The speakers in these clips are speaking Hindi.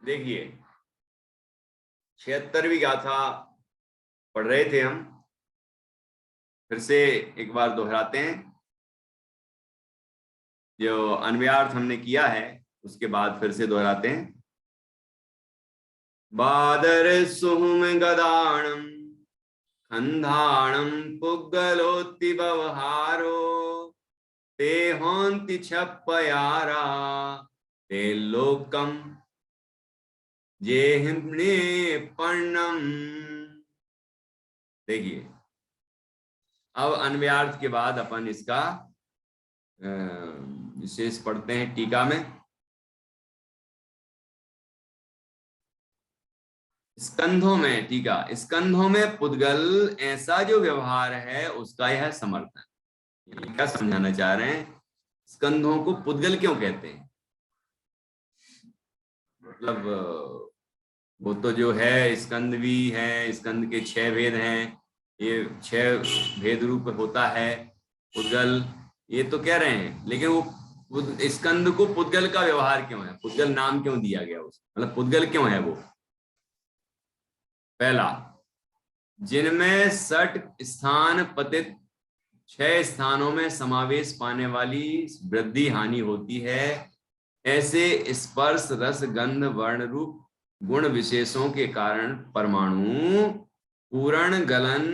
देखिए 76वीं गाथा पढ़ रहे थे हम, फिर से एक बार दोहराते हैं। जो अन्वयार्थ हमने किया है उसके बाद फिर से दोहराते हैं। बादर सुहुम गदाणम खंधाणम पुग्गलोति व्यवहारो ते होंति छप्पयारा ते लोकम जेहिम्ने पर्णम। देखिए अब अन्वयार्थ के बाद अपन इसका विशेष पढ़ते हैं टीका में। स्कंधों में टीका, स्कंधों में पुद्गल ऐसा जो व्यवहार है उसका यह समर्थन। क्या समझाना चाह रहे हैं? स्कंधों को पुद्गल क्यों कहते हैं? मतलब वो तो जो है स्कंद भी है, स्कंद के 6 भेद हैं, ये 6 भेद रूप होता है पुद्गल, ये तो कह रहे हैं। लेकिन वो स्कंद को पुद्गल का व्यवहार क्यों है, पुद्गल नाम क्यों दिया गया उसको, मतलब पुद्गल क्यों है वो? पहला, जिनमें 60 स्थान पतित 6 स्थानों में समावेश पाने वाली वृद्धि हानि होती है, ऐसे स्पर्श रस गंध वर्ण रूप गुण विशेषों के कारण परमाणु पूर्ण गलन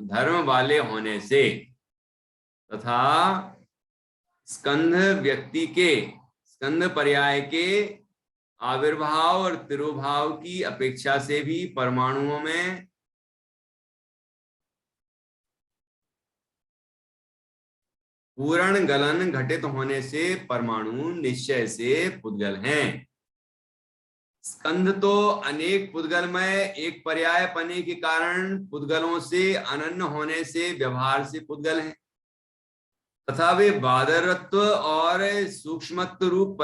धर्म वाले होने से तथा स्कंध व्यक्ति के स्कंध पर्याय के आविर्भाव और तिरोभाव की अपेक्षा से भी परमाणुओं में पूर्ण गलन घटित होने से परमाणु निश्चय से पुद्गल हैं। स्कंध तो अनेक पुद्गल में एक पर्याय पने के कारण पुद्गलों से अनन्य होने से व्यवहार से पुद्गल हैं तथा वे बादरत्व और सूक्ष्मत्व रूप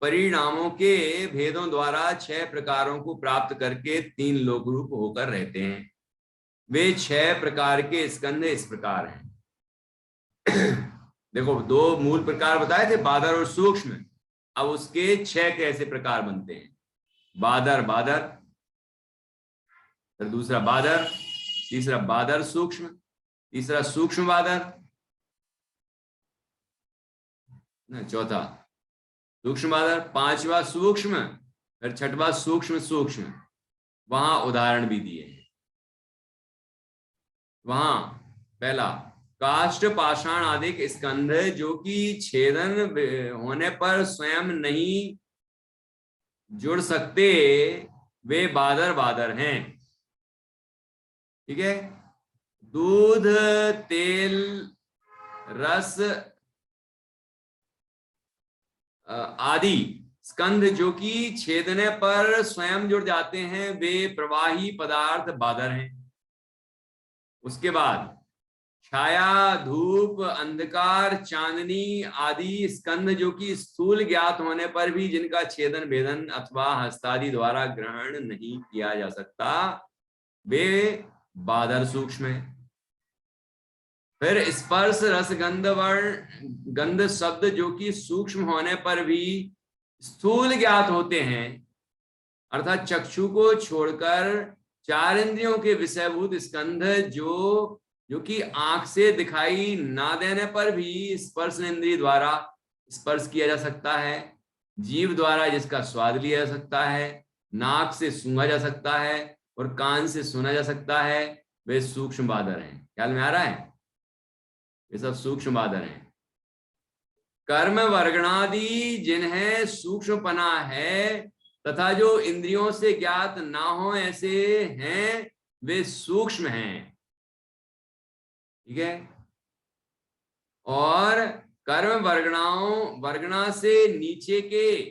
परिणामों के भेदों द्वारा 6 प्रकारों को प्राप्त करके 3 लोक रूप होकर रहते हैं। वे 6 प्रकार के स्कंध इस प्रकार हैं। देखो 2 मूल प्रकार बताए थे, बादर और सूक्ष्म। अब उसके 6 कैसे प्रकार बनते हैं? बादर बादर, फिर दूसरा बादर, तीसरा बादर सूक्ष्म, तीसरा सूक्ष्म बादर, चौथा सूक्ष्म बादर, 5वां सूक्ष्म, फिर 6वां सूक्ष्म सूक्ष्म। वहां उदाहरण भी दिए हैं। वहां पहला काष्ठ पाषाण आदि स्कंध जो कि छेदन होने पर स्वयं नहीं जुड़ सकते, वे बादर बादर हैं। ठीक है। दूध तेल रस आदि स्कंध जो कि छेदने पर स्वयं जुड़ जाते हैं, वे प्रवाही पदार्थ बादर हैं। उसके बाद छाया धूप अंधकार चांदनी आदि स्कंध जो कि स्थूल ज्ञात होने पर भी जिनका छेदन भेदन अथवा हस्तादि द्वारा ग्रहण नहीं किया जा सकता, वे बादर सूक्ष्म है। फिर स्पर्श रस गंध वर्ण गंध शब्द जो कि सूक्ष्म होने पर भी स्थूल ज्ञात होते हैं, अर्थात चक्षु को छोड़कर 4 इंद्रियों के विषयभूत स्कंध जो कि आंख से दिखाई ना देने पर भी स्पर्श इंद्रिय द्वारा स्पर्श किया जा सकता है, जीव द्वारा जिसका स्वाद लिया जा सकता है, नाक से सूंघा जा सकता है और कान से सुना जा सकता है, वे सूक्ष्म बादर हैं। ख्याल में आ रहा है? ये सब सूक्ष्म बादर हैं। कर्म वर्गणादि जिन्हें सूक्ष्मपना है तथा जो इंद्रियों से ज्ञात ना हो ऐसे हैं, वे सूक्ष्म हैं। ठीक है। और कर्म वर्गणा से नीचे के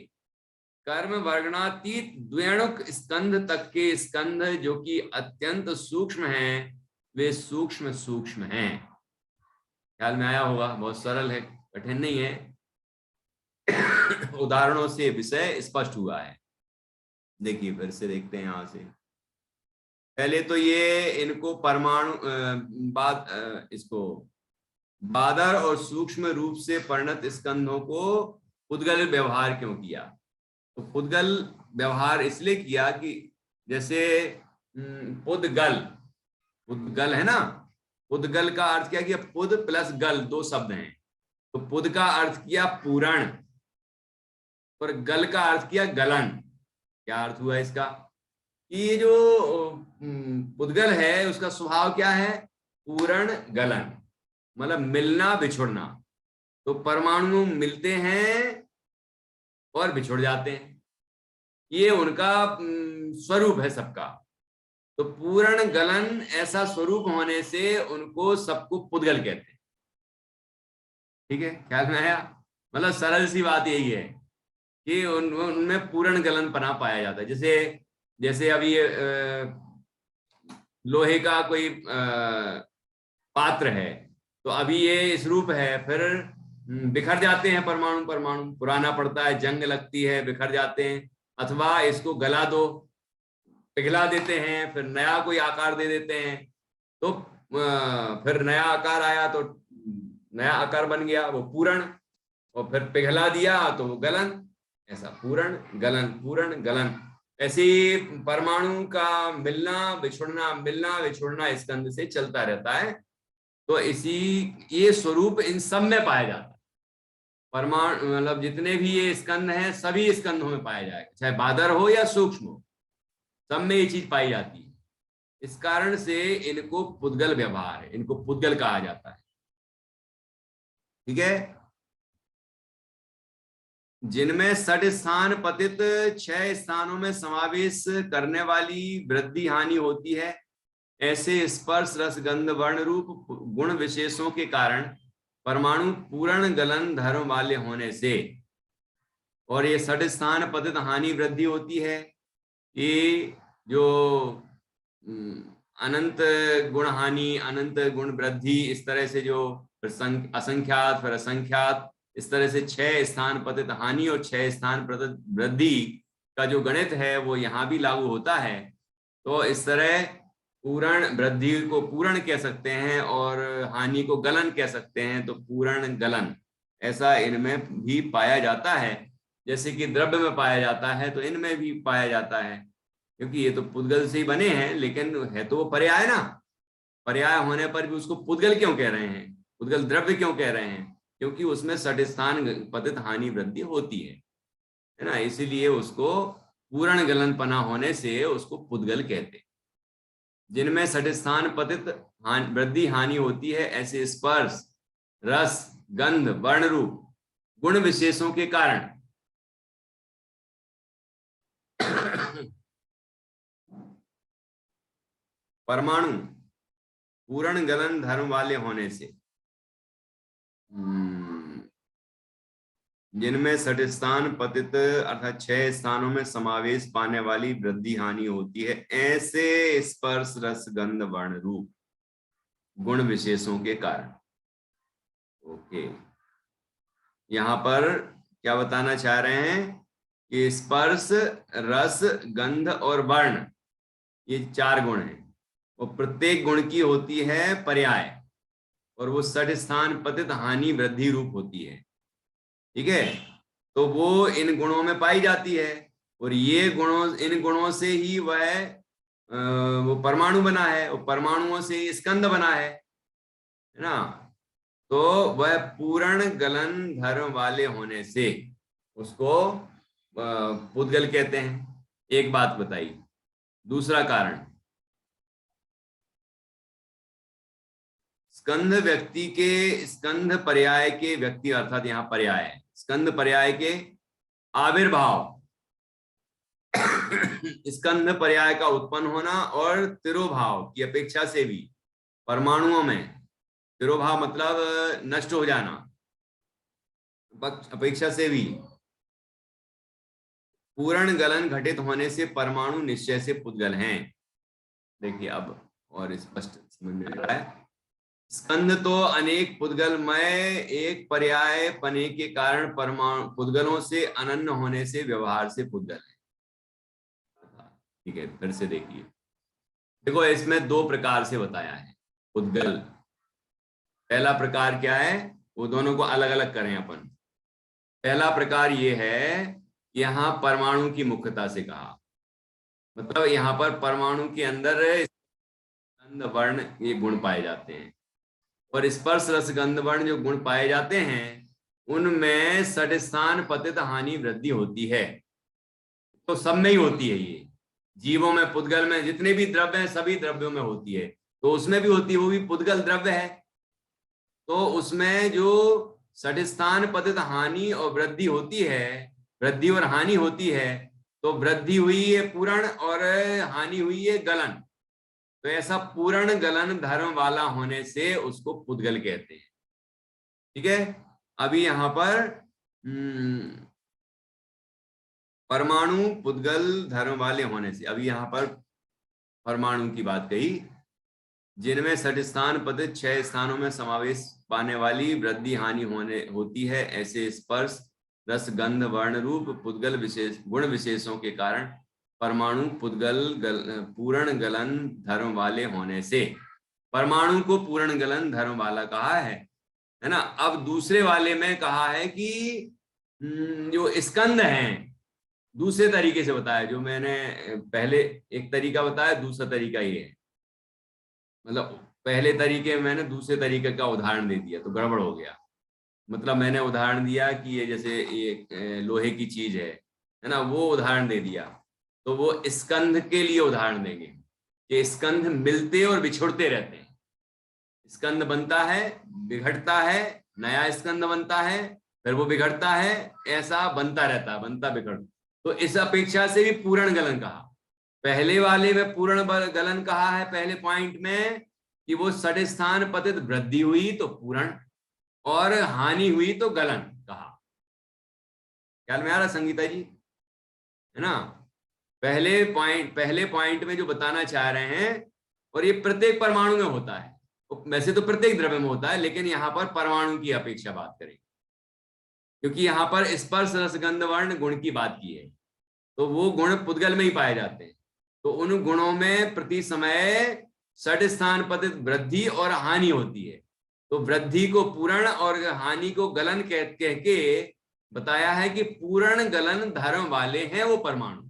कर्म वर्गणातीत द्वेणुक स्कंध तक के स्कंध जो कि अत्यंत सूक्ष्म हैं, वे सूक्ष्म सूक्ष्म हैं। ख्याल में आया होगा? बहुत सरल है, कठिन नहीं है। उदाहरणों से विषय स्पष्ट हुआ है। देखिए फिर से देखते हैं यहां से। पहले तो ये इनको परमाणु इसको बादर और सूक्ष्म रूप से परिणत स्कंधों को पुद्गल व्यवहार क्यों किया? तो पुद्गल व्यवहार इसलिए किया कि जैसे पुद्गल, पुद्गल है ना, पुद्गल का अर्थ क्या किया, पुद प्लस गल दो शब्द हैं, तो पुद का अर्थ किया पूरण और गल का अर्थ किया गलन। क्या अर्थ हुआ इसका कि ये जो पुद्गल है उसका स्वभाव क्या है, पूरण गलन, मतलब मिलना बिछुड़ना। तो परमाणु मिलते हैं और बिछुड़ जाते हैं, ये उनका स्वरूप है सबका। तो पूर्ण गलन ऐसा स्वरूप होने से उनको सबको पुद्गल कहते हैं। ठीक है, ख्याल में आया? मतलब सरल सी बात यही है कि उनमें पूर्ण गलन पना पाया जाता है। जैसे जैसे अभी लोहे का कोई पात्र है, तो अभी ये इस रूप है, फिर बिखर जाते हैं परमाणु परमाणु, पुराना पड़ता है, जंग लगती है, बिखर जाते हैं, अथवा इसको गला दो, पिघला देते हैं, फिर नया कोई आकार दे देते हैं, तो फिर नया आकार आया तो नया आकार बन गया वो पूरण, और फिर पिघला दिया तो वो गलन। ऐसा पूरण गलन पूरण गलन, ऐसे परमाणु का मिलना बिछुड़ना स्कंद से चलता रहता है। तो इसी ये स्वरूप इन सब में पाया जाता है। परमाणु मतलब जितने भी ये स्कंद हैं सभी स्कंदों में पाया जाएगा, चाहे बादर हो या सूक्ष्म हो, सब में ये चीज पाई जाती है। इस कारण से इनको पुद्गल व्यवहार है, इनको पुद्गल कहा जाता है। ठीक है, जिनमें षट स्थान पतित 6 स्थानों में समावेश करने वाली वृद्धि हानि होती है, ऐसे स्पर्श रस गंध वर्ण रूप गुण विशेषों के कारण परमाणु पूर्ण गलन धर्म वाले होने से, और ये षट स्थान पतित हानि वृद्धि होती है, ये जो अनंत गुण हानि अनंत गुण वृद्धि, इस तरह से जो असंख्यात फिर असंख्यात, इस तरह से 6 स्थान पतित हानि और 6 स्थान पतित वृद्धि का जो गणित है वो यहाँ भी लागू होता है। तो इस तरह पूर्ण वृद्धि को पूर्ण कह सकते हैं और हानि को गलन कह सकते हैं। तो पूर्ण गलन ऐसा इनमें भी पाया जाता है, जैसे कि द्रव्य में पाया जाता है तो इनमें भी पाया जाता है, क्योंकि ये तो पुद्गल से ही बने हैं, लेकिन है तो वो पर्याय ना। पर्याय होने पर भी उसको पुद्गल क्यों कह रहे हैं, पुद्गल द्रव्य क्यों कह रहे हैं, क्योंकि उसमें षट स्थान पतित हानि वृद्धि होती है ना, इसीलिए उसको पूर्ण गलन पना होने से उसको पुद्गल कहते हैं। जिनमें षट स्थान पतित वृद्धि हानि होती है, ऐसे स्पर्श रस गंध वर्ण रूप गुण विशेषों के कारण परमाणु पूर्ण गलन धर्म वाले होने से, जिनमें षट स्थान पतित अर्थात 6 स्थानों में समावेश पाने वाली वृद्धि हानि होती है, ऐसे स्पर्श रस गंध वर्ण रूप गुण विशेषों के कारण। ओके, यहां पर क्या बताना चाह रहे हैं कि स्पर्श रस गंध और वर्ण ये 4 गुण हैं, और प्रत्येक गुण की होती है पर्याय, और वो षट स्थान पतित हानि वृद्धि रूप होती है। ठीक है, तो वो इन गुणों में पाई जाती है, और ये इन गुणों से ही वह वो परमाणु बना है, और परमाणुओं से ही स्कंद बना है ना। तो वह पूर्ण गलन धर्म वाले होने से उसको पुद्गल कहते हैं। एक बात बताइए, दूसरा कारण, स्कंध व्यक्ति के स्कंध पर्याय के व्यक्ति अर्थात यहाँ पर्याय है, स्कंध पर्याय के आविर्भाव स्कंध पर्याय का उत्पन्न होना और तिरोभाव की अपेक्षा से भी परमाणुओं में, तिरोभाव मतलब नष्ट हो जाना, अपेक्षा से भी पूर्ण गलन घटित होने से परमाणु निश्चय से पुद्गल हैं। देखिए अब और स्पष्ट समझ में आ रहा है। स्कंद तो अनेक पुद्गलमय एक पर्याय पने के कारण परमाणु पुद्गलों से अनन्य होने से व्यवहार से पुद्गल है। ठीक है, फिर से देखिए, देखो इसमें 2 प्रकार से बताया है पुद्गल। पहला प्रकार क्या है, वो दोनों को अलग अलग करें अपन। पहला प्रकार ये है यहाँ परमाणु की मुख्यता से कहा, मतलब यहाँ पर परमाणु के अंदर गंध वर्ण ये गुण पाए जाते हैं, और स्पर्श रस गंध वर्ण जो गुण पाए जाते हैं उनमें सठस्थान पतित हानि वृद्धि होती है। तो सब में ही होती है, ये जीवों में, पुद्गल में, जितने भी द्रव्य हैं सभी द्रव्यों में होती है, तो उसमें भी होती है, वो भी पुद्गल द्रव्य है। तो उसमें जो सठस्थान पतित हानि और वृद्धि होती है, वृद्धि और हानि होती है, तो वृद्धि हुई है पूरण और हानि हुई है गलन। तो ऐसा पूर्ण गलन धर्म वाला होने से उसको पुद्गल कहते हैं। ठीक है, अभी यहां पर परमाणु पुद्गल धर्म वाले होने से, अभी यहां पर परमाणु की बात कही, जिनमें सठस्थान पतित 6 स्थानों में समावेश पाने वाली वृद्धि हानि होती है, ऐसे स्पर्श रस गंध वर्ण रूप पुद्गल विशेष गुण विशेषों के कारण परमाणु पुद्गल पूर्ण गलन धर्म वाले होने से परमाणु को पूर्ण गलन धर्म वाला कहा है ना। अब दूसरे वाले में कहा है कि जो स्कंद हैं, दूसरे तरीके से बताया, जो मैंने पहले एक तरीका बताया, दूसरा तरीका ये है, मतलब पहले तरीके में मैंने दूसरे तरीके का उदाहरण दे दिया तो गड़बड़ हो गया। मतलब मैंने उदाहरण दिया कि ये जैसे ये लोहे की चीज है ना, वो उदाहरण दे दिया, तो वो स्कंध के लिए उदाहरण देंगे कि स्कंध मिलते और बिछुड़ते रहते हैं। स्कंद बनता है, बिगड़ता है, नया स्कंद बनता है, फिर वो बिगड़ता है, ऐसा बनता रहता है, बनता बिगड़। तो इस अपेक्षा से भी पूर्ण गलन कहा। पहले वाले में पूर्ण गलन कहा है पहले पॉइंट में कि वो सठस्थान पतित वृद्धि हुई तो पूर्ण और हानि हुई तो गलन कहा। ख्याल में आ रहा संगीता जी, है ना? पहले पॉइंट में जो बताना चाह रहे हैं, और ये प्रत्येक परमाणु में होता है, वैसे तो प्रत्येक द्रव्य में होता है, लेकिन यहां पर परमाणु की अपेक्षा बात करें, क्योंकि यहां पर स्पर्श रस गंध वर्ण गुण की बात की है, तो वो गुण पुद्गल में ही पाए जाते हैं। तो उन गुणों में प्रति समय सठस्थान पतित वृद्धि और हानि होती है, तो वृद्धि को पूर्ण और हानि को गलन कह के बताया है कि पूर्ण गलन धर्म वाले हैं वो परमाणु।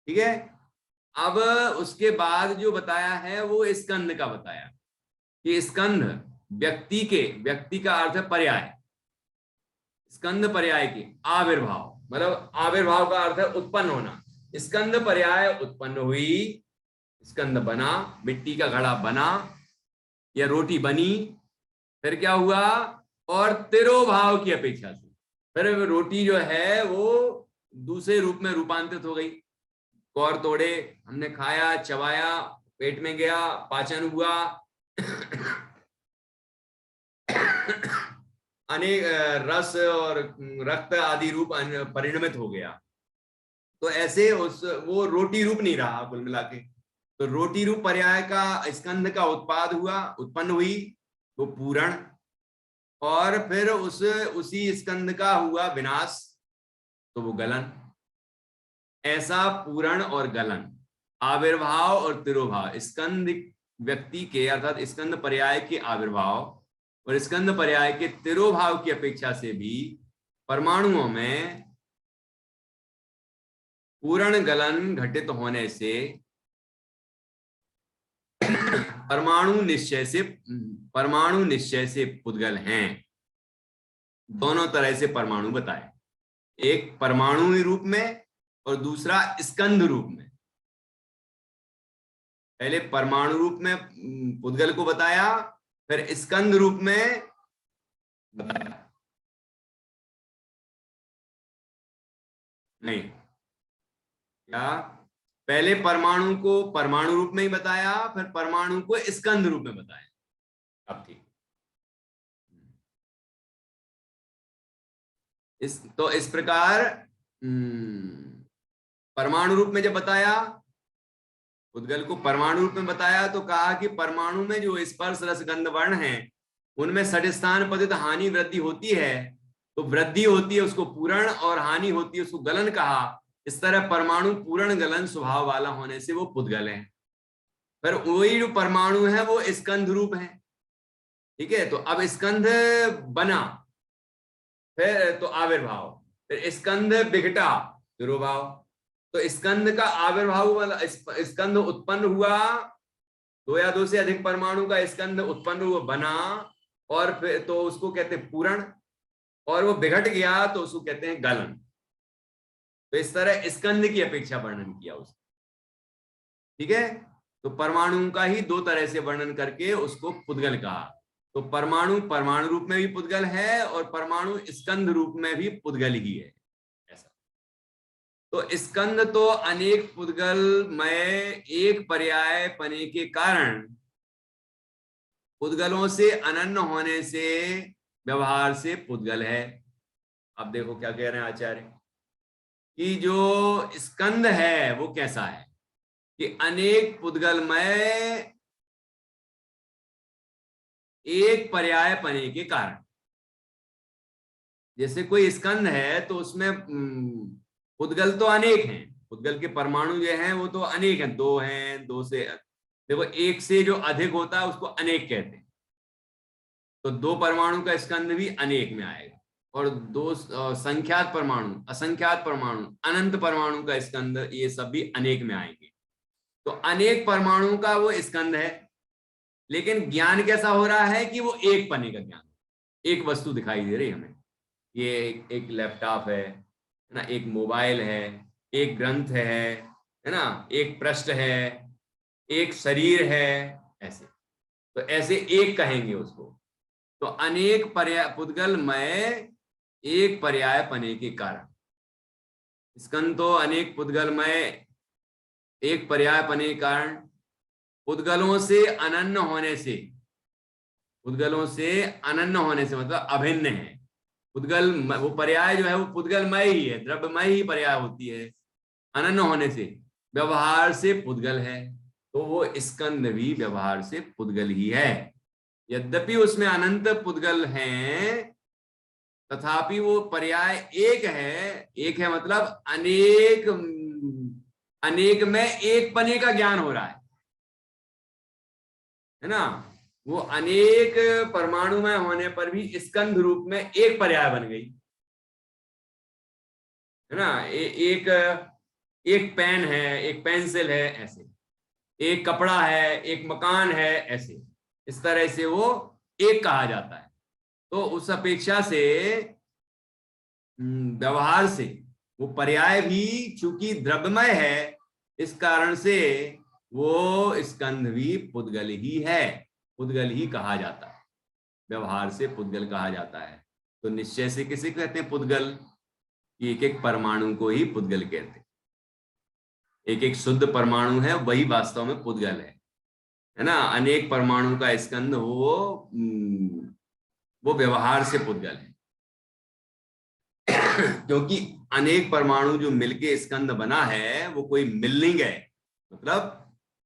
ठीक है, अब उसके बाद जो बताया है वो स्कंद का बताया कि स्कंद व्यक्ति का अर्थ है पर्याय, स्कंद पर्याय के आविर्भाव, मतलब आविर्भाव का अर्थ है उत्पन्न होना। स्कंद पर्याय उत्पन्न हुई, स्कंद बना, मिट्टी का घड़ा बना या रोटी बनी, फिर क्या हुआ, और तिरोभाव की अपेक्षा से फिर रोटी जो है वो दूसरे रूप में रूपांतरित हो गई। कौर तोड़े, हमने खाया, चबाया, पेट में गया, पाचन हुआ, अनेक रस और रक्त आदि रूप परिणमित हो गया। तो ऐसे वो रोटी रूप नहीं रहा कुल मिला के। तो रोटी रूप पर्याय का स्कंध का उत्पाद हुआ, उत्पन्न हुई, वो पूर्ण, और फिर उसी स्कंध का हुआ विनाश, तो वो गलन। ऐसा पूर्ण और गलन, आविर्भाव और तिरोभाव, स्कंद व्यक्ति के अर्थात स्कंद पर्याय के आविर्भाव और स्कंद पर्याय के तिरोभाव की अपेक्षा से भी परमाणुओं में पूर्ण गलन घटित होने से परमाणु निश्चय से पुद्गल हैं। दोनों तरह से परमाणु बताए, एक परमाणु रूप में और दूसरा स्कंद रूप में। पहले परमाणु रूप में पुद्गल को बताया, फिर स्कंद रूप में बताया। नहीं क्या, पहले परमाणु को परमाणु रूप में ही बताया, फिर परमाणु को स्कंद रूप में बताया। अब ठीक, इस प्रकार परमाणु रूप में जब बताया, पुद्गल को परमाणु रूप में बताया, तो कहा कि परमाणु में जो स्पर्श रस गंध वर्ण है उनमें सठस्थान पतित हानि वृद्धि होती है, तो वृद्धि होती है उसको पूर्ण और हानि होती है उसको गलन कहा। इस तरह परमाणु पूर्ण गलन स्वभाव वाला होने से वो पुद्गल है। पर वही जो परमाणु है वो स्कंध रूप है। ठीक है, तो अब स्कंध बना, फिर तो आविर्भाव, फिर स्कंध विघटा तिरोभाव, तो स्कंध का आविर्भाव वाला स्कंध उत्पन्न हुआ, दो या दो से अधिक परमाणु का स्कंध उत्पन्न हुआ बना, और फिर तो उसको कहते हैं पूरण, और वो बिघट गया तो उसको कहते हैं गलन। तो इस तरह स्कंध की अपेक्षा वर्णन किया उसने, ठीक है। तो परमाणु का ही दो तरह से वर्णन करके उसको पुद्गल कहा। तो परमाणु परमाणु रूप में भी पुद्गल है और परमाणु स्कंध रूप में भी पुद्गल ही है, ऐसा। तो स्कंध तो अनेक पुद्गल में एक पर्याय पने के कारण पुद्गलों से अनन्य होने से व्यवहार से पुद्गल है। अब देखो क्या कह रहे हैं आचार्य कि जो स्कंद है वो कैसा है कि अनेक पुद्गल में एक पर्याय पने के कारण, जैसे कोई स्कंद है तो उसमें पुद्गल तो अनेक हैं, पुद्गल के परमाणु जो हैं वो तो अनेक हैं, दो हैं, दो से देखो एक से जो अधिक होता है उसको अनेक कहते हैं। तो दो परमाणु का स्कंद भी अनेक में आएगा, और दो संख्यात परमाणु, असंख्यात परमाणु, अनंत परमाणु का स्कंद, ये सब भी अनेक में आएंगे। तो अनेक परमाणु का वो स्कंद है, लेकिन ज्ञान कैसा हो रहा है कि वो एक पने का ज्ञान, एक वस्तु दिखाई दे रही है हमें, ये एक लैपटॉप है ना, एक मोबाइल है, एक ग्रंथ है ना, एक पृष्ठ है, एक शरीर है, ऐसे। तो ऐसे एक कहेंगे उसको। तो अनेक पर्याय पुद्गल में एक पर्याय पने के कारण, स्कंद तो अनेक पुद्गल में एक पर्याय पने के कारण पुद्गलों से अनन्य होने से, पुद्गलों से अनन्य होने से मतलब अभिन्न है। पुद्गल वो पर्याय जो है वो पुद्गलमय ही है, द्रव्यमय ही पर्याय होती है। अनन्य होने से व्यवहार से पुद्गल है, तो वो स्कंद भी व्यवहार से पुद्गल ही है। यद्यपि उसमें अनंत पुद्गल हैं, तथापि वो पर्याय एक है मतलब अनेक, अनेक में एक पने का ज्ञान हो रहा है ना। वो अनेक परमाणु में होने पर भी स्कंध रूप में एक पर्याय बन गई है ना। एक पेन है, एक पेंसिल है, ऐसे एक कपड़ा है, एक मकान है, ऐसे इस तरह से वो एक कहा जाता है। तो उस अपेक्षा से व्यवहार से वो पर्याय भी चूंकि द्रव्यमय है, इस कारण से वो स्कंध भी पुद्गल ही है, पुद्गल ही कहा जाता है, व्यवहार से पुद्गल कहा जाता है। तो निश्चय से किसे कहते हैं पुद्गल? एक एक परमाणु को ही पुद्गल कहते हैं। एक एक शुद्ध परमाणु है वही वास्तव में पुद्गल है ना। अनेक परमाणु का स्कंध हो वो व्यवहार से पुद्गल है क्योंकि अनेक परमाणु जो मिलके स्कंध बना है वो कोई मिल नहीं गए, मतलब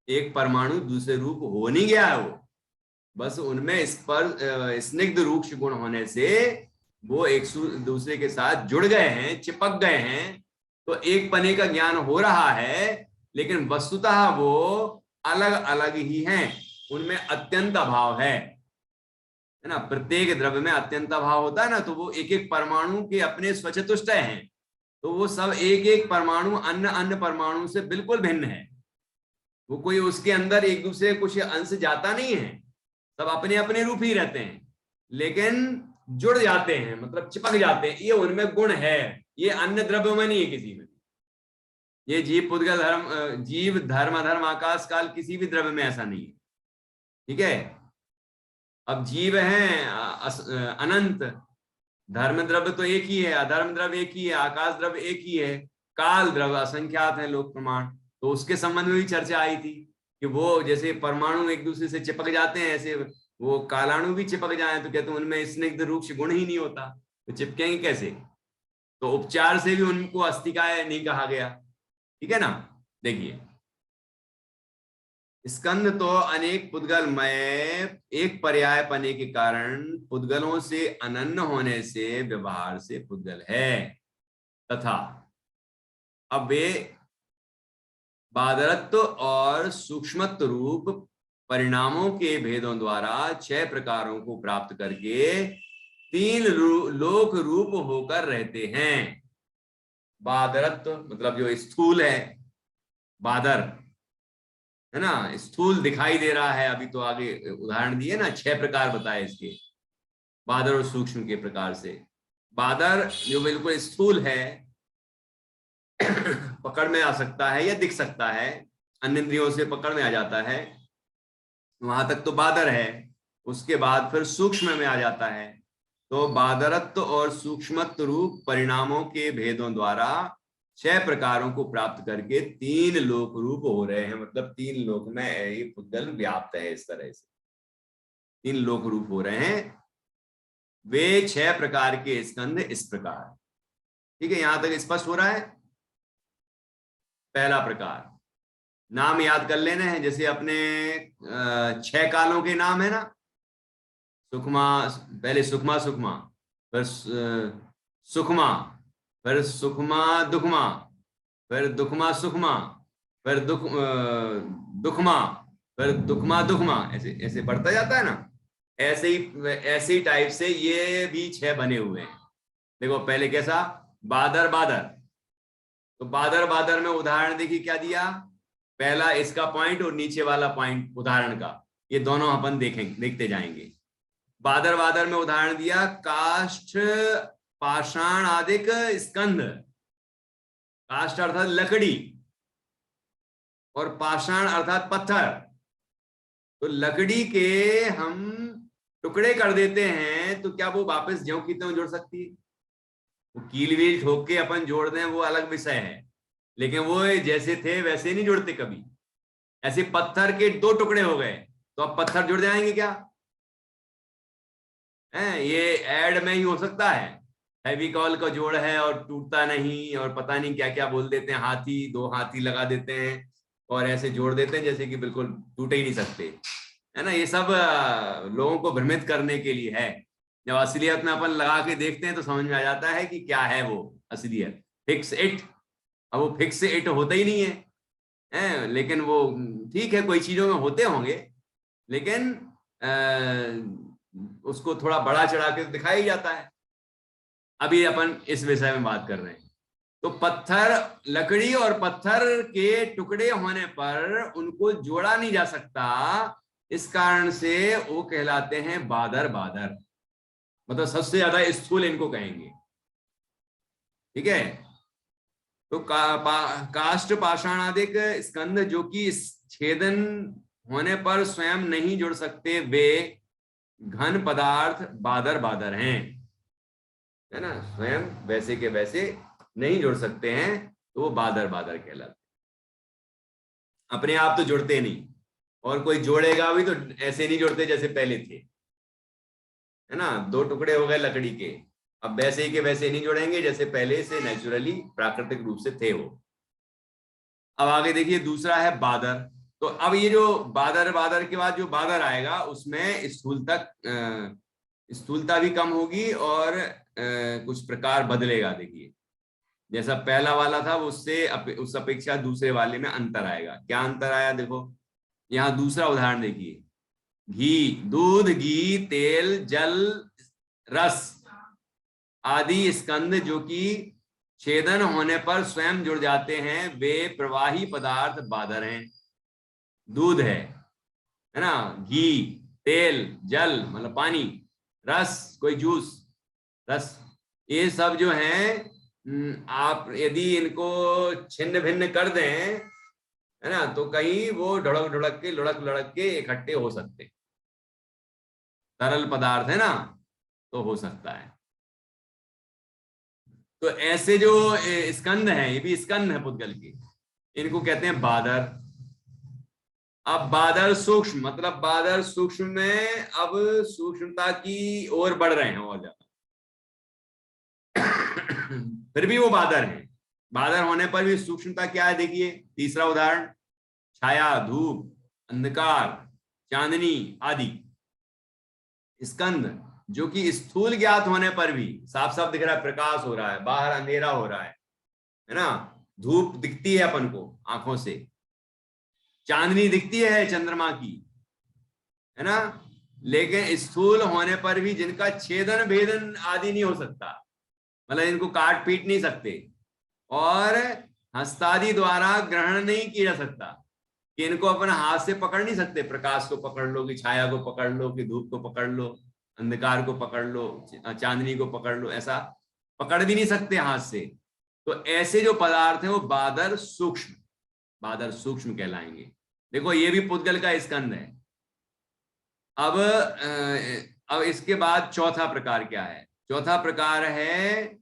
एक परमाणु दूसरे रूप हो नहीं गया है, वो बस उनमें स्निग्ध रूक्ष गुण होने से वो एक दूसरे के साथ जुड़ गए हैं, चिपक गए हैं, तो एक पने का ज्ञान हो रहा है, लेकिन वस्तुतः वो अलग अलग ही हैं, उनमें अत्यंत अभाव है ना। प्रत्येक द्रव्य में अत्यंत अभाव होता है ना, तो वो एक एक परमाणु के अपने स्वचतुष्ट हैं, तो वो सब एक एक परमाणु अन्य अन्य परमाणु से बिल्कुल भिन्न है। वो कोई उसके अंदर एक दूसरे कुछ अंश जाता नहीं है, सब अपने अपने रूप ही रहते हैं, लेकिन जुड़ जाते हैं मतलब चिपक जाते हैं, ये उनमें गुण है, ये अन्य द्रव्य में नहीं है किसी में। ये जीव पुद्गल धर्म, जीव धर्म अधर्म आकाश काल किसी भी द्रव्य में ऐसा नहीं है, ठीक है। अब जीव हैं अनंत, धर्म द्रव्य तो एक ही है, अधर्म द्रव्य एक ही है, आकाश द्रव्य एक ही है, काल द्रव्य असंख्यात है लोक प्रमाण। तो उसके संबंध में भी चर्चा आई थी कि वो जैसे परमाणु एक दूसरे से चिपक जाते हैं, ऐसे वो कालाणु भी चिपक जाए, तो कहते हैं उनमें स्निग्ध रूक्ष गुण ही नहीं होता, तो चिपकेंगे कैसे? तो उपचार से भी उनको अस्थिकाय नहीं कहा गया, ठीक है ना। देखिए, स्कंद तो अनेक पुद्गल में एक पर्याय पने के कारण पुद्गलों से अनन्य होने से व्यवहार से पुद्गल है, तथा अब वे बादरत्व और सूक्ष्मत्व रूप परिणामों के भेदों द्वारा 6 प्रकारों को प्राप्त करके 3 लोक रूप होकर रहते हैं। बादरत्व मतलब जो स्थूल है, बादर है ना, स्थूल दिखाई दे रहा है। अभी तो आगे उदाहरण दिए ना, 6 प्रकार बताए इसके, बादर और सूक्ष्म के प्रकार से। बादर जो बिल्कुल स्थूल है, पकड़ में आ सकता है या दिख सकता है, अन्य इंद्रियों से पकड़ में आ जाता है, वहां तक तो बादर है। उसके बाद फिर सूक्ष्म में आ जाता है। तो बादरत्व और सूक्ष्मत्व रूप परिणामों के भेदों द्वारा 6 प्रकारों को प्राप्त करके 3 लोक रूप हो रहे हैं। मतलब 3 लोक में ये पुद्गल व्याप्त है। इस तरह से 3 लोक रूप हो रहे हैं। वे 6 प्रकार के स्कंद इस प्रकार। ठीक है, यहां तक स्पष्ट हो रहा है। पहला प्रकार नाम याद कर लेने हैं, जैसे अपने 6 कालों के नाम है ना। सुखमा, पहले सुखमा सुखमा, फिर सुखमा, फिर सुखमा दुखमा, फिर दुखमा सुखमा, फिर दुखमा, फिर दुखमा दुखमा, ऐसे ऐसे बढ़ता जाता है ना। ऐसे ही टाइप से ये भी 6 बने हुए हैं। देखो पहले कैसा, बादर बादर। तो बादर बादर में उदाहरण देखिए क्या दिया। पहला इसका पॉइंट और नीचे वाला पॉइंट उदाहरण का, ये दोनों अपन देखते जाएंगे। बादर बादर में उदाहरण दिया, काष्ठ पाषाण आदिक स्कंध। काष्ठ अर्थात लकड़ी और पाषाण अर्थात पत्थर। तो लकड़ी के हम टुकड़े कर देते हैं तो क्या वो वापस ज्यों की त्यों जुड़ सकती है? वो कील वील ठोक के अपन जोड़ दें वो अलग विषय है, लेकिन वो जैसे थे वैसे नहीं जुड़ते कभी। ऐसे पत्थर के 2 टुकड़े हो गए तो अब पत्थर जुड़ जाएंगे क्या? ये ऐड में ही हो सकता है। फेविकॉल का जोड़ है और टूटता नहीं, और पता नहीं क्या क्या बोल देते हैं, हाथी 2 हाथी लगा देते हैं और ऐसे जोड़ देते हैं जैसे कि बिल्कुल टूट ही नहीं सकते, है ना। ये सब लोगों को भ्रमित करने के लिए है। जब असलियत में अपन लगा के देखते हैं तो समझ में आ जाता है कि क्या है वो असलियत। Fix it. अब वो फिक्स इट होता ही नहीं है, लेकिन वो ठीक है, कोई चीजों में होते होंगे, लेकिन उसको थोड़ा बड़ा चढ़ा के दिखाया ही जाता है। अभी अपन इस विषय में बात कर रहे हैं। तो पत्थर, लकड़ी और पत्थर के टुकड़े होने पर उनको जोड़ा नहीं जा सकता, इस कारण से वो कहलाते हैं बादर बादर। मतलब सबसे ज्यादा स्थूल इनको कहेंगे। ठीक है। तो काष्ठ पाषाण आदि स्कंद जो कि छेदन होने पर स्वयं नहीं जुड़ सकते, वे घन पदार्थ बादर बादर हैं, है ना। स्वयं वैसे के वैसे नहीं जुड़ सकते हैं तो वो बादर बादर कहलाते। अपने आप तो जुड़ते नहीं, और कोई जोड़ेगा भी तो ऐसे नहीं जुड़ते जैसे पहले थे, है ना। 2 टुकड़े हो गए लकड़ी के, अब वैसे ही के वैसे नहीं जुड़ेंगे जैसे पहले से नेचुरली प्राकृतिक रूप से थे वो। अब आगे देखिए, दूसरा है बादर। तो अब ये जो बादर बादर के बाद जो बादर आएगा उसमें स्थूलता भी कम होगी और कुछ प्रकार बदलेगा। देखिए जैसा पहला वाला था उससे उस अपेक्षा दूसरे वाले में अंतर आएगा। क्या अंतर आया देखो, यहाँ दूसरा उदाहरण देखिए। घी, दूध, घी, तेल, जल, रस आदि स्कंद जो कि छेदन होने पर स्वयं जुड़ जाते हैं, वे प्रवाही पदार्थ बादर हैं। दूध है ना, घी, तेल, जल मतलब पानी, रस कोई जूस, रस, ये सब जो हैं आप यदि इनको छिन्न भिन्न कर दें, है ना, तो कहीं वो ढुड़क ढुड़क के लुढ़क लुढ़क के इकट्ठे हो सकते। तरल पदार्थ है ना, तो हो सकता है। तो ऐसे जो स्कंद हैं, ये भी स्कंद है पुद्गल के, इनको कहते हैं बादर। अब बादर सूक्ष्म, मतलब बादर सूक्ष्म में अब सूक्ष्मता की ओर बढ़ रहे हैं और ज्यादा। फिर भी वो बादर हैं। बादर होने पर भी सूक्ष्मता क्या है देखिए, तीसरा उदाहरण, छाया, धूप, अंधकार, चांदनी आदि स्कंद जो कि स्थूल ज्ञात होने पर भी, साफ साफ दिख रहा है, प्रकाश हो रहा है, बाहर अंधेरा हो रहा है ना। धूप दिखती है अपन को आंखों से, चांदनी दिखती है चंद्रमा की, है ना, लेकिन स्थूल होने पर भी जिनका छेदन भेदन आदि नहीं हो सकता, मतलब इनको काट पीट नहीं सकते, और हस्तादि द्वारा ग्रहण नहीं किया जा सकता, कि इनको अपने हाथ से पकड़ नहीं सकते। प्रकाश को पकड़ लो, कि छाया को पकड़ लो, कि धूप को पकड़ लो, अंधकार को पकड़ लो, चांदनी को पकड़ लो, ऐसा पकड़ भी नहीं सकते हाथ से। तो ऐसे जो पदार्थ हैं वो बादर सूक्ष्म कहलाएंगे। देखो ये भी पुद्गल का स्कंद है। अब इसके बाद चौथा प्रकार क्या है? चौथा प्रकार है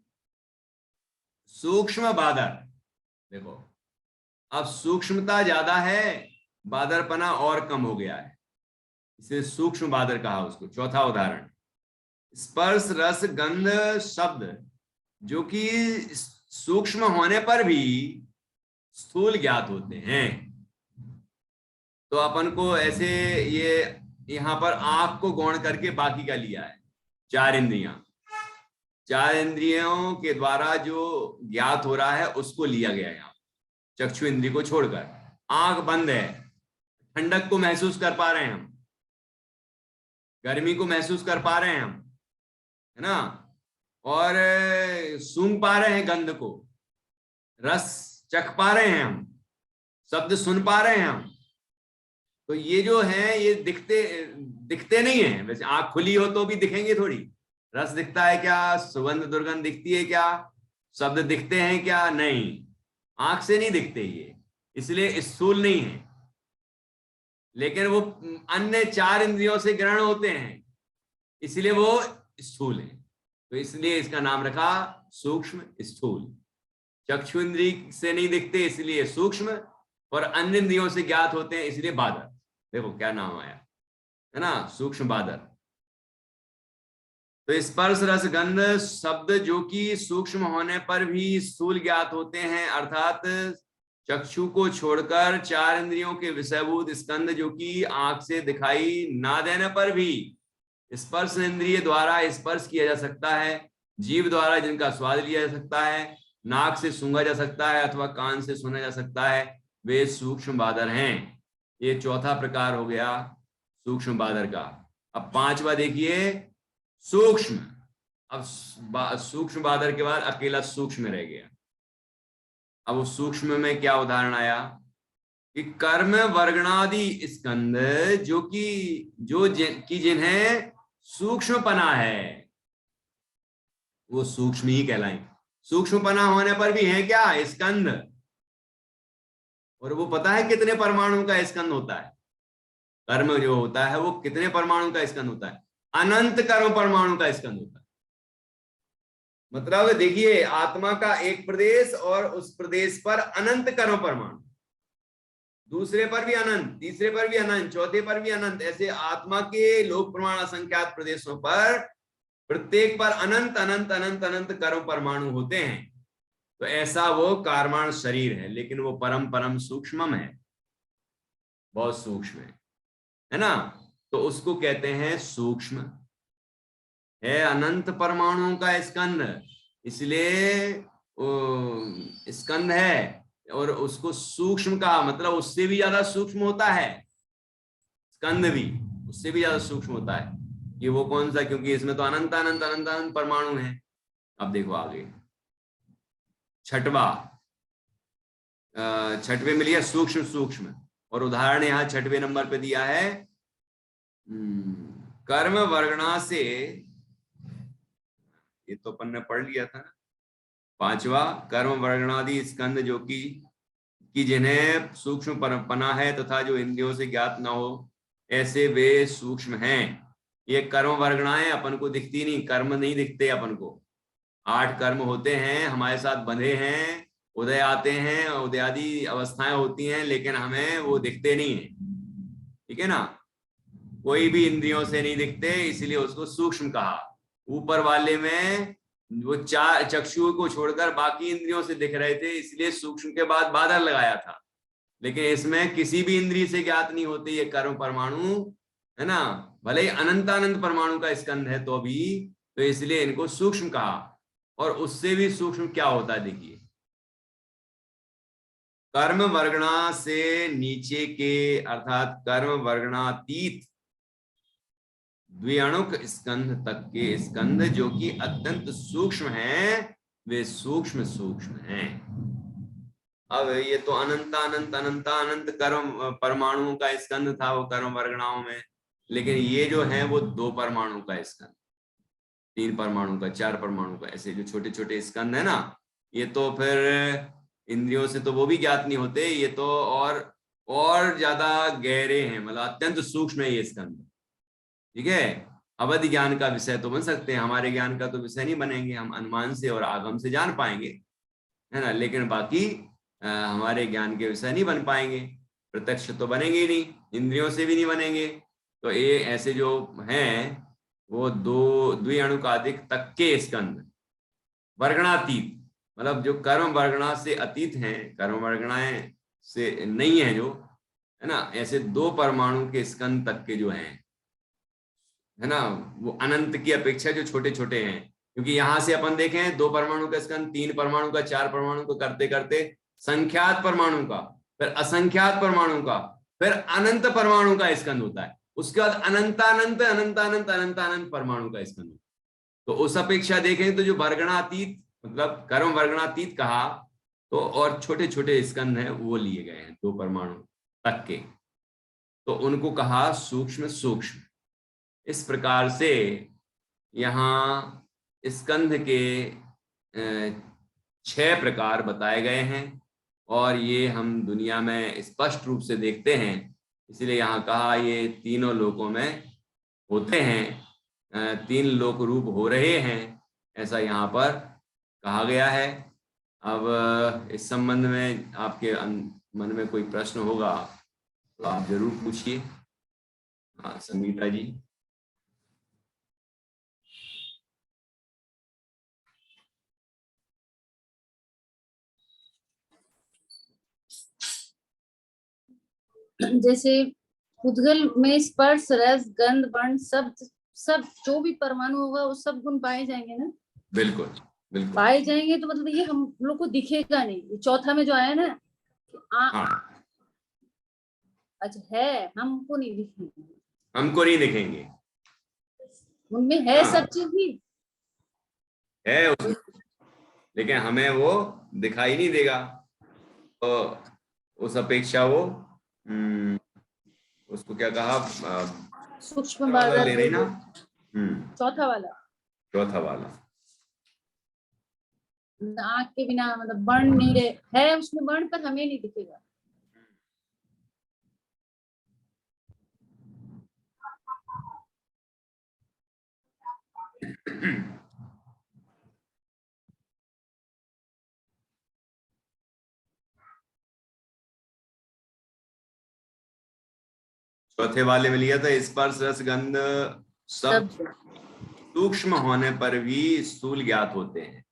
सूक्ष्म बादर। देखो अब सूक्ष्मता ज्यादा है, बादरपना और कम हो गया है, इसे सूक्ष्म बादर कहा उसको। चौथा उदाहरण, स्पर्श रस गंध शब्द जो कि सूक्ष्म होने पर भी स्थूल ज्ञात होते हैं। तो अपन को ऐसे, ये यहां पर आंख को गौण करके बाकी का लिया है। चार इंद्रियों के द्वारा जो ज्ञात हो रहा है उसको लिया गया है यहाँ, चक्षु इंद्रिय को छोड़कर। आंख बंद है, ठंडक को महसूस कर पा रहे हैं हम, गर्मी को महसूस कर पा रहे हैं हम, है ना, और सूंघ पा रहे हैं गंध को, रस चख पा रहे हैं हम, शब्द सुन पा रहे हैं हम। तो ये जो है ये दिखते नहीं है। वैसे आंख खुली हो तो भी दिखेंगे थोड़ी। रस दिखता है क्या? सुगंध दुर्गंध दिखती है क्या? शब्द दिखते हैं क्या? नहीं, आंख से नहीं दिखते ये, इसलिए स्थूल नहीं है। लेकिन वो अन्य चार इंद्रियों से ग्रहण होते हैं, इसलिए वो स्थूल है। तो इसलिए इसका नाम रखा सूक्ष्म स्थूल। चक्षु इंद्रिय से नहीं दिखते इसलिए सूक्ष्म, और अन्य इंद्रियों से ज्ञात होते हैं इसलिए बादर। देखो क्या नाम आया, है ना, सूक्ष्म बादर। तो स्पर्श रस गंध शब्द जो कि सूक्ष्म होने पर भी स्थूल ज्ञात होते हैं, अर्थात चक्षु को छोड़कर चार इंद्रियों के विषयभूत स्कंद जो कि आंख से दिखाई ना देने पर भी स्पर्श इंद्रिय द्वारा स्पर्श किया जा सकता है, जीव द्वारा जिनका स्वाद लिया जा सकता है, नाक से सूंघा जा सकता है अथवा कान से सुना जा सकता है, वे सूक्ष्म बादर हैं। ये चौथा प्रकार हो गया सूक्ष्म बादर का। अब पांचवा देखिए सूक्ष्म। अब सूक्ष्म बादर के बाद अकेला सूक्ष्म रह गया। अब उस सूक्ष्म में क्या उदाहरण आया कि कर्म वर्गणादि स्कंद जो कि जिन्हें सूक्ष्मपना है वो सूक्ष्म ही कहलाएंगे। सूक्ष्मपना होने पर भी है क्या? स्कंद। और वो पता है कितने परमाणु का स्कंद होता है? कर्म जो होता है वो कितने परमाणु का स्कंद होता है? अनंत कर्म परमाणु का स्कंद होता है। मतलब देखिए, आत्मा का एक प्रदेश और उस प्रदेश पर अनंत कर्म परमाणु, दूसरे पर भी अनंत, तीसरे पर भी अनंत, चौथे पर भी अनंत, ऐसे आत्मा के लोक प्रमाण असंख्यात प्रदेशों पर प्रत्येक पर अनंत अनंत अनंत अनंत कर्म परमाणु होते हैं। तो ऐसा वो कारमाण शरीर है, लेकिन वो परम परम सूक्ष्म है, बहुत सूक्ष्म है ना। तो उसको कहते हैं सूक्ष्म है, अनंत परमाणुओं का स्कंद, इसलिए स्कंद है। और उसको सूक्ष्म का मतलब उससे भी ज्यादा सूक्ष्म होता है, स्कंद भी उससे भी ज्यादा सूक्ष्म होता है। ये वो कौन सा? क्योंकि इसमें तो अनंत अनंत अनंत अनंत परमाणु है। अब देखो आगे छठवें में लिया सूक्ष्म सूक्ष्म, और उदाहरण यहाँ छठवें नंबर पे दिया है कर्म वर्गणा से, ये तो अपन ने पढ़ लिया था। पांचवा, कर्म वर्गणादि स्कंद जो कि जिन्हें सूक्ष्म पना है तथा जो इंद्रियों से ज्ञात ना हो, ऐसे वे सूक्ष्म हैं। ये कर्म वर्गणाएं अपन को दिखती नहीं, कर्म नहीं दिखते अपन को। 8 कर्म होते हैं, हमारे साथ बंधे हैं, उदय आते हैं, उदयादि अवस्थाएं होती हैं, लेकिन हमें वो दिखते नहीं है। ठीक है ना, कोई भी इंद्रियों से नहीं दिखते, इसलिए उसको सूक्ष्म कहा। ऊपर वाले में वो चार चक्षु को छोड़कर बाकी इंद्रियों से दिख रहे थे, इसलिए सूक्ष्म के बाद बादल लगाया था। लेकिन इसमें किसी भी इंद्रिय से ज्ञात नहीं होते ये कर्म परमाणु, है ना, भले ही अनंतानंत परमाणु का स्कंद है तो भी, तो इसलिए इनको सूक्ष्म कहा। और उससे भी सूक्ष्म क्या होता है देखिए, कर्म वर्गणा से नीचे के अर्थात कर्म वर्गणातीत द्विअणुक स्कंध तक के स्कंद जो कि अत्यंत सूक्ष्म हैं, वे सूक्ष्म सूक्ष्म हैं। अब ये तो अनंत अनंत अनंत अनंत कर्म परमाणुओं का स्कंद था वो कर्म वर्गणाओं में, लेकिन ये जो है वो 2 परमाणु का स्कंद, 3 परमाणु का, 4 परमाणु का, ऐसे जो छोटे छोटे स्कंद है ना, ये तो फिर इंद्रियों से तो वो भी ज्ञात नहीं होते, ये तो और ज्यादा गहरे हैं, मतलब अत्यंत सूक्ष्म है ये स्कंद। ठीक है, अवधि ज्ञान का विषय तो बन सकते हैं, हमारे ज्ञान का तो विषय नहीं बनेंगे, हम अनुमान से और आगम से जान पाएंगे, है ना, लेकिन बाकी हमारे ज्ञान के विषय नहीं बन पाएंगे, प्रत्यक्ष तो बनेंगे ही नहीं, इंद्रियों से भी नहीं बनेंगे। तो ये ऐसे जो हैं वो 2 द्विअणुकादिक तक के स्कंद, वर्गणातीत, मतलब जो कर्म वर्गणा से अतीत हैं, कर्म वर्गणाएं से नहीं है जो, है ना, ऐसे 2 परमाणु के स्कंद तक के जो हैं, है ना, वो अनंत की अपेक्षा जो छोटे छोटे हैं, क्योंकि यहां से अपन देखें 2 परमाणु का स्कंद, 3 परमाणु का, 4 परमाणु को करते करते संख्यात परमाणु का, फिर असंख्यात परमाणु का, फिर अनंत परमाणु का स्कंद होता है, उसके बाद अनंतानंत अनंतानंत अनंतानंत परमाणु का स्कंद। तो उस अपेक्षा देखें तो जो वर्गणातीत, मतलब कर्म वर्गणातीत कहा, तो और छोटे छोटे स्कंद हैं वो लिए गए हैं 2 परमाणु तक के, तो उनको कहा सूक्ष्म सूक्ष्म। इस प्रकार से यहाँ स्कंध के 6 प्रकार बताए गए हैं, और ये हम दुनिया में स्पष्ट रूप से देखते हैं, इसलिए यहाँ कहा ये तीनों लोकों में होते हैं, 3 लोक रूप हो रहे हैं, ऐसा यहाँ पर कहा गया है। अब इस संबंध में आपके मन में कोई प्रश्न होगा तो आप जरूर पूछिए। हाँ संगीता जी। जैसे उद्गल में स्पर्श रस गंध वर्ण सब सब जो भी परमाणु होगा वो सब गुण पाए जाएंगे ना। बिल्कुल बिल्कुल पाए जाएंगे, तो मतलब ये हम लोग को दिखेगा नहीं। ये चौथा में जो आया ना, हाँ, अच्छा है, हमको नहीं दिखेंगे, हमको नहीं दिखेंगे, उनमें है हाँ सब चीज भी है उसमें, लेकिन हमें वो दिखाई नहीं देगा, तो उस अपेक्षा वो उसको क्या कहा, सूक्ष्म वाला वाला ले रही ना, चौथा वाला, चौथा वाला। आंख के बिना मतलब वर्ण नहीं रहे, है उसमें वर्ण पर हमें नहीं दिखेगा। चौथे वाले में लिया था स्पर्श रस गंध सब सूक्ष्म होने पर भी स्थूल ज्ञात होते हैं,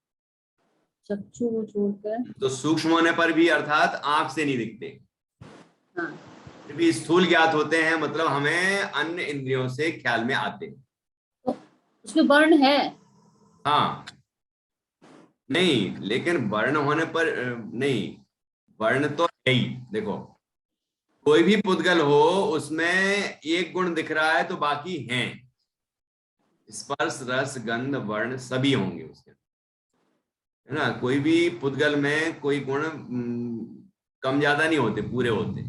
चक्षु छोड़कर, तो सूक्ष्म होने पर भी अर्थात आंख से नहीं दिखते, हाँ फिर भी स्थूल ज्ञात होते हैं, मतलब हमें अन्य इंद्रियों से ख्याल में आते हैं। तो उसमें वर्ण है, हाँ नहीं, लेकिन वर्ण होने पर नहीं, वर्ण तो है ही, देखो कोई भी पुद्गल हो उसमें एक गुण दिख रहा है तो बाकी हैं, स्पर्श रस गंध वर्ण सभी होंगे उसके, है ना, कोई भी पुद्गल में कोई गुण कम ज्यादा नहीं होते, पूरे होते।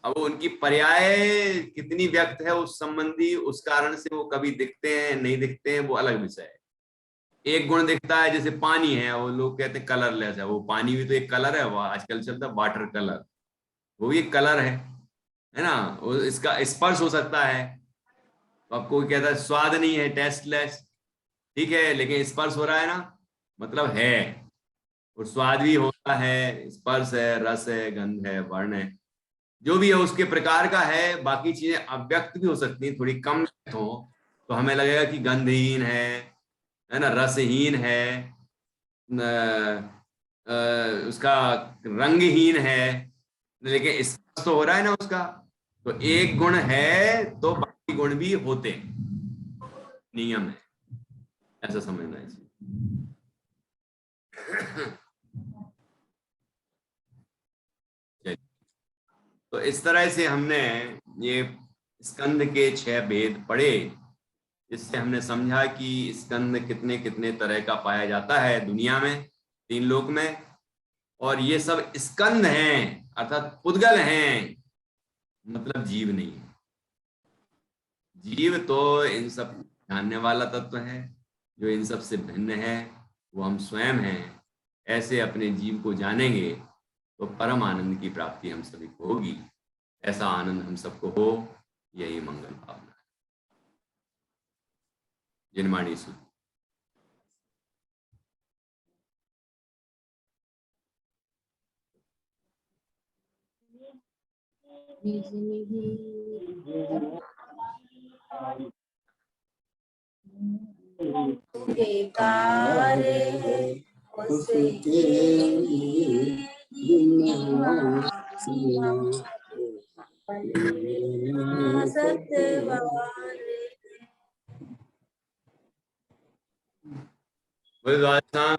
अब उनकी पर्याय कितनी व्यक्त है उस संबंधी, उस कारण से वो कभी दिखते हैं नहीं दिखते हैं, वो अलग विषय है। एक गुण दिखता है, जैसे पानी है, वो लोग कहते हैं कलरलेस है, वो पानी भी तो एक कलर है, वो आजकल चलता है वाटर कलर, वो भी एक कलर है ना, इसका स्पर्श हो सकता है, तो अब कोई कहता है स्वाद नहीं है, टेस्टलेस, ठीक है, लेकिन स्पर्श हो रहा है ना, मतलब है, और स्वाद भी होता है, स्पर्श है, रस है, गंध है, वर्ण है, जो भी है उसके प्रकार का है। बाकी चीजें अव्यक्त भी हो सकती हैं, थोड़ी कम हो तो हमें लगेगा कि गंधहीन है ना, रसहीन है, उसका रंगहीन है, लेकिन स्पर्श तो हो रहा है ना उसका, तो एक गुण है तो बाकी गुण भी होते हैं, नियम है, ऐसा समझना है। तो इस तरह से हमने ये स्कंद के 6 भेद पढ़े, इससे हमने समझा कि स्कंद कितने कितने तरह का पाया जाता है दुनिया में, 3 लोक में, और ये सब स्कंद हैं अर्थात पुद्गल हैं, मतलब जीव नहीं है। जीव तो इन सब जानने वाला तत्व है, जो इन सब से भिन्न है, वो हम स्वयं हैं। ऐसे अपने जीव को जानेंगे तो परम आनंद की प्राप्ति हम सभी को होगी। ऐसा आनंद हम सबको हो, यही मंगल भावना है। जिनवाणी सूत्र।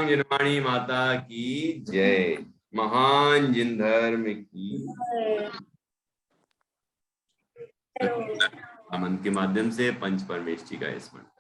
जिनवाणी माता की जय। महान जिन धर्म की। अमन के माध्यम से पंच परमेष्टि का स्मरण।